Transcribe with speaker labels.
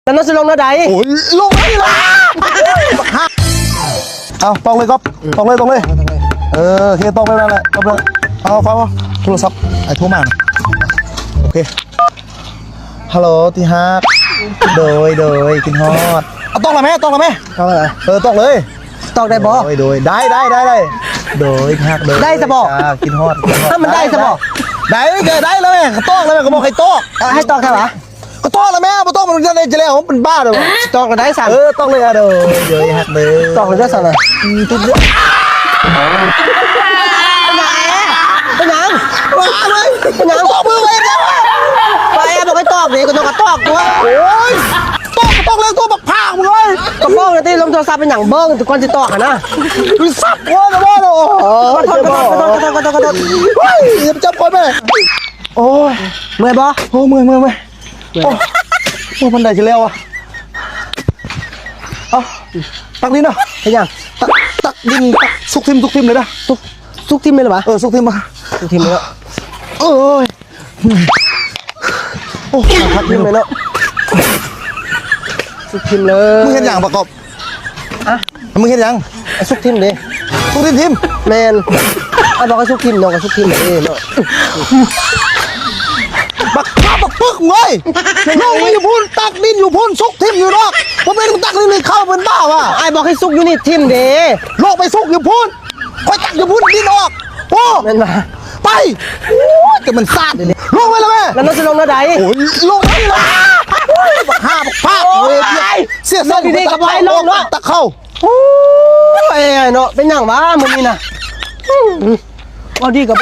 Speaker 1: แล้วน้องจะลงหน้าใด
Speaker 2: โอ้ยลงไม่ละเอาตรงเลยครับตรงเลยโอเคตรงไปแล้วแหละครับเลยเอาฟังว่าโทรศัพท์ไอ้โทรมาโอเคฮัลโหลที่ฮักโดยกินฮอดเอาต้องละแม่ต้องเลยต้องเลย
Speaker 1: ตอกได้บ่
Speaker 2: โดยได้โดยฮักโดย
Speaker 1: ได้ซะบ่
Speaker 2: กินฮอด
Speaker 1: ถ้ามันได้ซะบ่
Speaker 2: ได้เลยต้องเลยก็บอกให้ต้อง
Speaker 1: ให้ตอกเท่าไหร่
Speaker 2: ก็ต้องละแม่มาต้องมันจะได้จะแล้วผมเป็นบ้าเลยวะ
Speaker 1: ตอกได้สั่ง
Speaker 2: ต้องเลยโดยฮักเลย
Speaker 1: ตอกเลยได้สั่งเลย
Speaker 2: ทุกเรื่อง
Speaker 1: เป็นยัง
Speaker 2: ว้าเลยต้องมือเลยนะ
Speaker 1: ไปบอกให้ตอกดิก็ต้องกระตอกตัว
Speaker 2: โอ้ยต้องเลยตัวบักพางมึงเลย
Speaker 1: กระโปรงที่ลมโทรศัพท์เป็นอย่างเบิ้งทุกคนจะตอกนะ
Speaker 2: มึงสับหัวนะว่าเลยโอ้ย
Speaker 1: กระโดด
Speaker 2: เฮ้ยจับคนไปโอ้ย
Speaker 1: เมื่อยบ่
Speaker 2: โอ้เมื่อยโอ้มันได้จะแล้วอ่ะเอาตักดินเนาะ
Speaker 1: เป็นยัง
Speaker 2: ตักดินตักสุกทิมเลยนะ
Speaker 1: ซุกทิมเลยหรอวะ
Speaker 2: สุกทิมมา
Speaker 1: ซุกทิมเลยเนาะ
Speaker 2: โอ้ยโอ้พัก
Speaker 1: ทิ
Speaker 2: ทิ
Speaker 1: ม
Speaker 2: ม
Speaker 1: เลยเนาะซุกทิมเลย
Speaker 2: มึงเห็นอย่างประกอบ
Speaker 1: อะ
Speaker 2: มึงเห็นอย่าง
Speaker 1: ซุกทิมดิ
Speaker 2: สุกทิม
Speaker 1: แมนบอกให้ซุกทิมเนาะกับซุกทิมเนาะ
Speaker 2: บักข้าบักปึกเว้ยลงมาอยู่พุ่นตักดินอยู่พุ่นสุกทิมอยู่นอกผมเป็นตักดินเข้าเป็นบ้าว่ะ
Speaker 1: ไอ้บอกให้ซุกอยู่นี่ทิมเด้
Speaker 2: ลงไปสุกอยู่พุ่นคอยตักอยู่พุ่นดินออกโอ้
Speaker 1: แม่นมา
Speaker 2: ไปแต่มันซาดลงไปแล้วแม่
Speaker 1: แล้วน้องจะลงหน้าใด
Speaker 2: โอ้ยลงไม่ละบักห้าบักพากเว้ยเสีย
Speaker 1: ลงดีๆกับไปลงเนาะ
Speaker 2: ตักเข้า
Speaker 1: โอ้ยเนาะเป็นอย่างวะมึงนี่นะเอาดีกับ